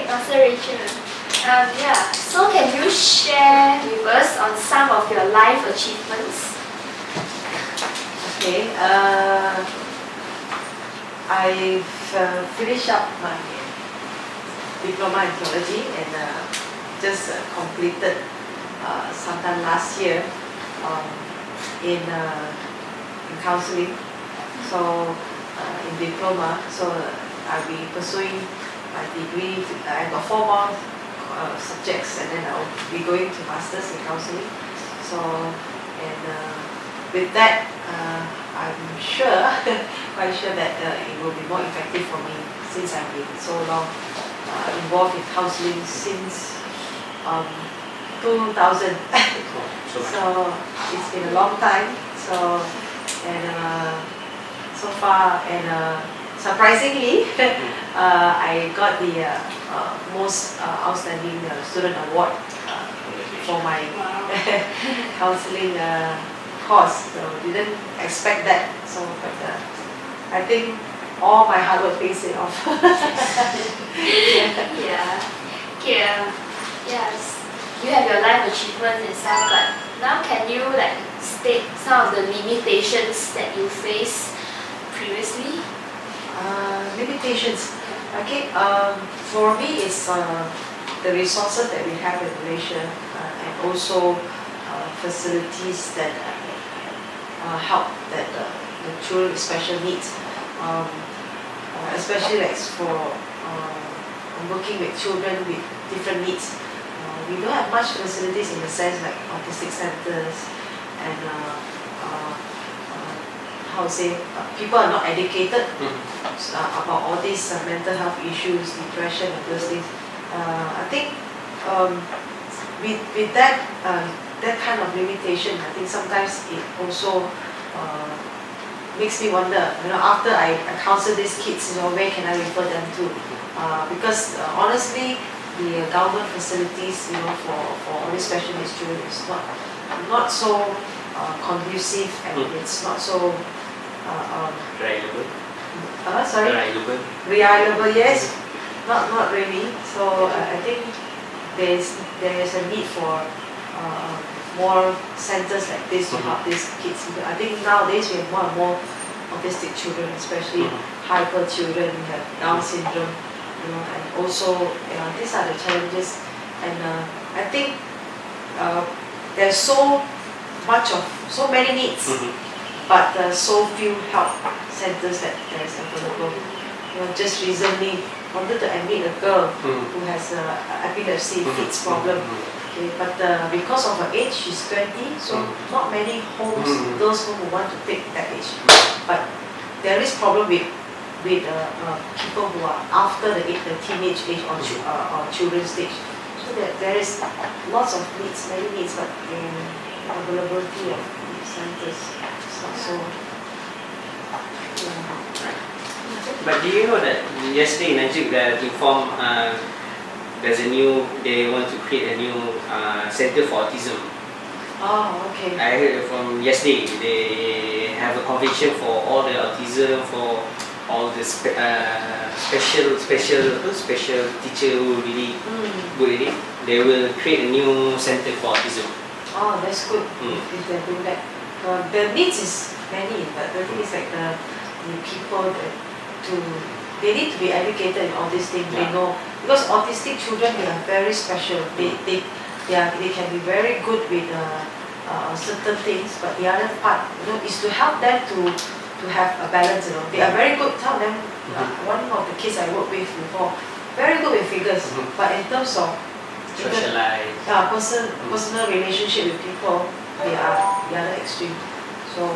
Master Rachel. Yeah. So can you share with us on some of your life achievements? Okay. I've finished up my diploma in theology and just completed sometime last year in counseling. So in diploma, so I'll be pursuing my degree. I got 4 more subjects, and then I'll be going to masters in counseling. So and with that, I'm sure, quite sure that it will be more effective for me since I've been so long involved in counseling since 2000. So it's been a long time. So and so far, and surprisingly, I got the most outstanding student award for my counseling course. So didn't expect that. So, but I think all my hard work pays it off. Yeah. Okay. Yes. You have your life achievements and stuff, but now can you state some of the limitations that you faced previously? Limitations. Okay. For me, it's the resources that we have in Malaysia, and also facilities that help that the children with special needs, especially for working with children with different needs. We don't have much facilities in the sense like autistic centers, and how to say, people are not educated about all these mental health issues, depression, and those things. I think with that that kind of limitation, I think sometimes it also makes me wonder. After I counsel these kids, where can I refer them to? Because honestly, the government facilities, for all these special needs children is not so conducive, and it's not so reliable. Sorry. Reliable, yes. Not really. So I think there is a need for more centers like this to help these kids. I think nowadays we have more and more autistic children, especially hyper children who have Down syndrome. And also these are the challenges. And I think there's so many needs, but so few help centers that there is available. Just recently wanted to admit a girl who has epilepsy, fits problem. Okay, but because of her age, she's 20, so not many homes, those who want to take that age. But there is problem with people who are after the teenage age or children's stage. So there is lots of needs, many needs, but availability of centers is not so. But do you know that yesterday in Najib they informed they want to create a new center for autism. Oh, okay. I heard from yesterday they have a convention for all the autism, for all the special teacher who really good at it. They will create a new center for autism. Oh, that's good if they're doing that. The needs is many, but the thing is like the people they need to be educated in all these things. They know, because autistic children, they are very special. They can be very good with certain things, but the other part is to help them to have a balance. They are very good. Tell them, one of the kids I worked with before, very good with figures, but in terms of personal relationship with people, they are the other extreme. So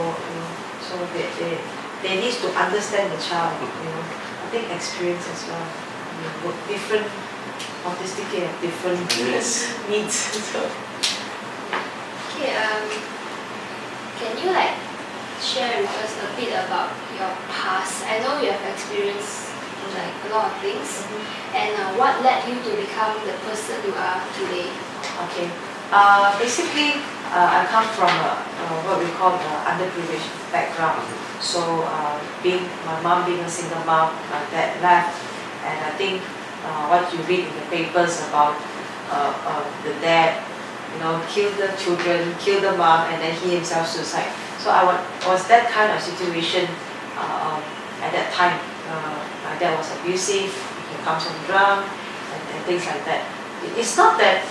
they need to understand the child. I think experience as well. Different autistic have different needs. So. Okay. Can you share with us a bit about your past? I know you have experienced a lot of things, and what led you to become the person you are today? Okay. Basically, I come from what we call the underprivileged background. So, my mom being a single mom, my dad left, and I think what you read in the papers about the dad, kill the children, kill the mom, and then he himself suicide. So I was that kind of situation at that time. My dad was abusive, he comes from drunk, and things like that. It's not that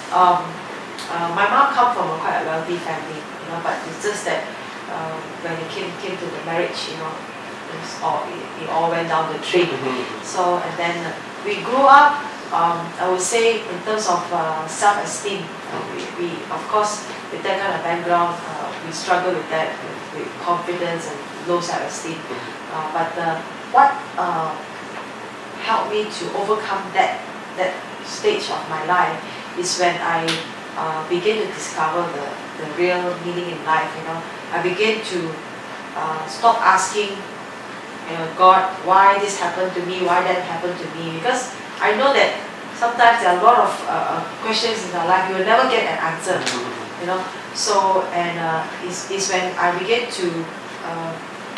my mom comes from quite a wealthy family, but it's just that when it came to the marriage, it all went down the drain. So, and then we grew up, I would say, in terms of self-esteem. We, of course, with that kind of background, we struggle with that, with confidence and low self-esteem. But what helped me to overcome that stage of my life is when I began to discover the real meaning in life. I began to stop asking, God, why this happened to me, why that happened to me, because I know that sometimes there are a lot of questions in our life you will never get an answer. So, and it's when I began to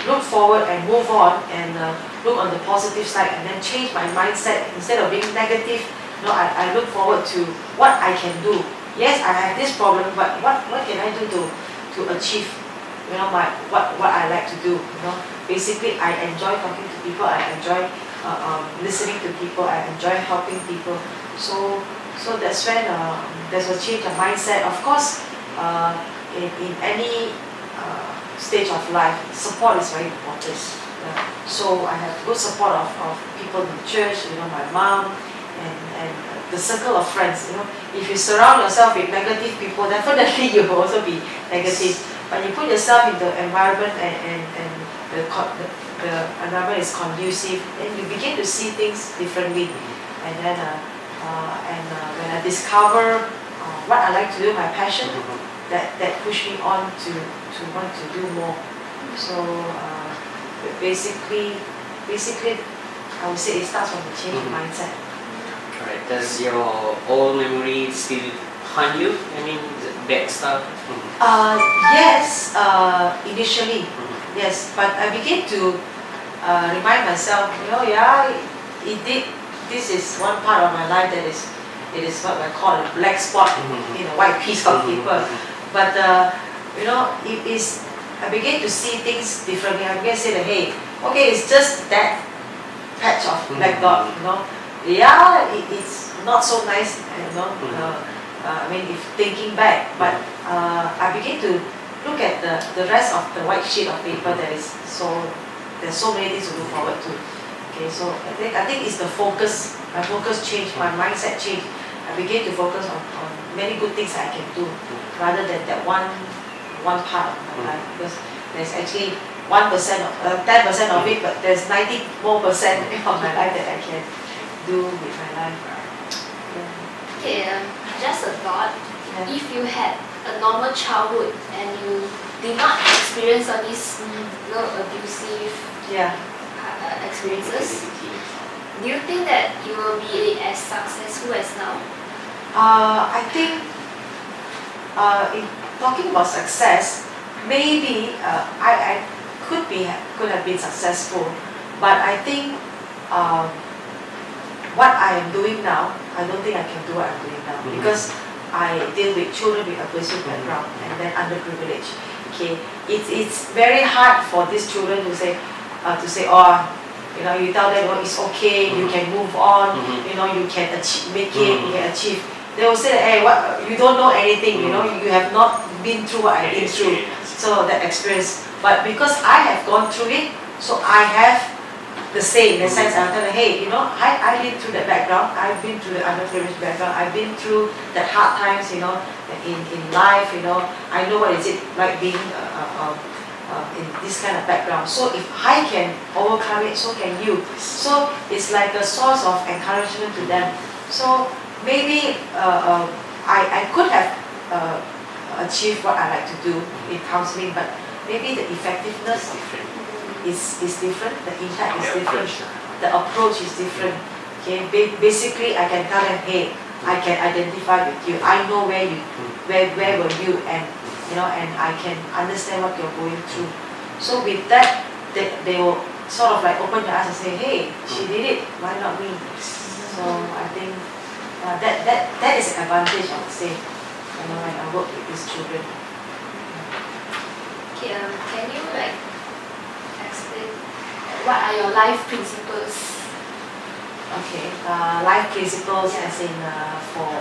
look forward and move on and look on the positive side and then change my mindset. Instead of being negative, I look forward to what I can do. Yes, I have this problem, but what can I do to achieve what I like to do. Basically, I enjoy talking to people, I enjoy listening to people, I enjoy helping people. So that's when there's a change of mindset. Of course, in any stage of life, support is very important. So I have good support of people in the church, my mom, and the circle of friends. If you surround yourself with negative people, definitely you will also be negative. But you put yourself in the environment and the environment is conducive, then you begin to see things differently. And then when I discover what I like to do, my passion, that pushed me on to want to do more. So basically, I would say it starts from the change of mindset. Correct. Does your old memory still haunt you? I mean, bad stuff? Yes, initially, yes. But I began to remind myself, it did. This is one part of my life that it is what I call a black spot in a white piece of paper. But it is. I began to see things differently. I began to say that, hey, okay, it's just that patch of black dot. Yeah, it's not so nice. I mean, if thinking back, but I began to look at the rest of the white sheet of paper. There's so many things to look forward to. Okay, so I think it's the focus. My focus changed, my mindset changed. I began to focus on many good things I can do, rather than that one part of my life. Because there's actually 1% of 10% of it, but there's 90% more of my life that I can do with my life. Okay, just a thought. Yeah. If you had a normal childhood and you did not experience all these abusive experiences, do you think that you will be as successful as now? I think in talking about success, maybe I could have been successful, but I think what I am doing now, I don't think I can do what I'm doing now, because I deal with children with abusive background and then underprivileged. Okay, it's very hard for these children to say, you tell them, it's okay, you can move on, you can make it, you can achieve. They will say, hey, what, you don't know anything, you have not been through what I've been through, so that experience. But because I have gone through it, so I have the same, in the sense I'm telling, hey, I've been through that background, I've been through the underprivileged background, I've been through that hard times, in life, I know what is it like being in this kind of background. So if I can overcome it, so can you. So it's like a source of encouragement to them. So maybe I could have achieved what I like to do in counseling, but maybe the effectiveness is different, the impact is different, the approach is different. Okay, basically I can tell them, hey, I can identify with you. I know where were you, and and I can understand what you're going through. So with that, they will sort of like open their eyes and say, hey, she did it, why not me? So I think that is an advantage, I would say, when I work with these children. Okay, can you like explain what are your life principles? Okay, life principles Yeah. as in for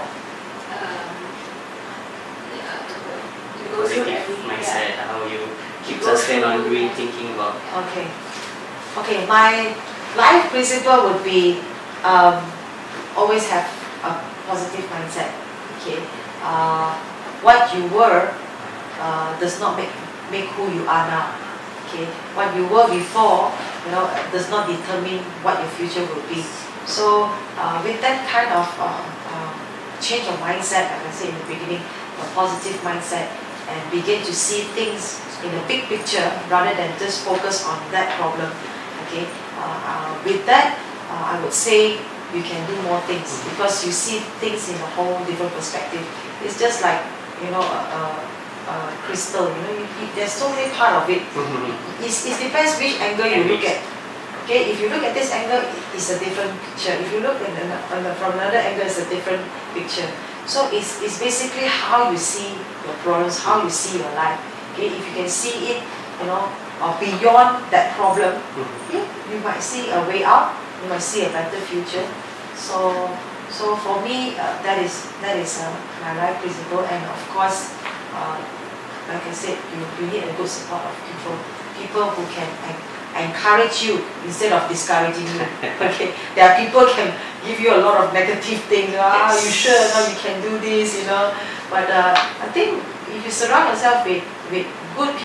To go through Positive every mindset, how you keep Go sustain on through- doing, thinking about. okay. Okay, my life principle would be always have a positive mindset. Okay, what you were does not make who you are now. Okay, what you were before, does not determine what your future will be. So with that kind of change of mindset, like I said in the beginning, a positive mindset, and begin to see things in the big picture rather than just focus on that problem. Okay, with that, I would say you can do more things because you see things in a whole different perspective. It's just like a crystal. There's so many part of it. It depends which angle you look at. Okay, if you look at this angle, it's a different picture. If you look from another angle, it's a different picture. So it's basically how you see your problems, how you see your life. Okay, if you can see it, or beyond that problem, you might see a way out. You might see a better future. So for me, that is my life principle, and of course, like I said, you need a good support of people who can encourage you instead of discouraging you. Okay, there are people can give you a lot of negative things. You sure? No, you can do this. But I think if you surround yourself with good people.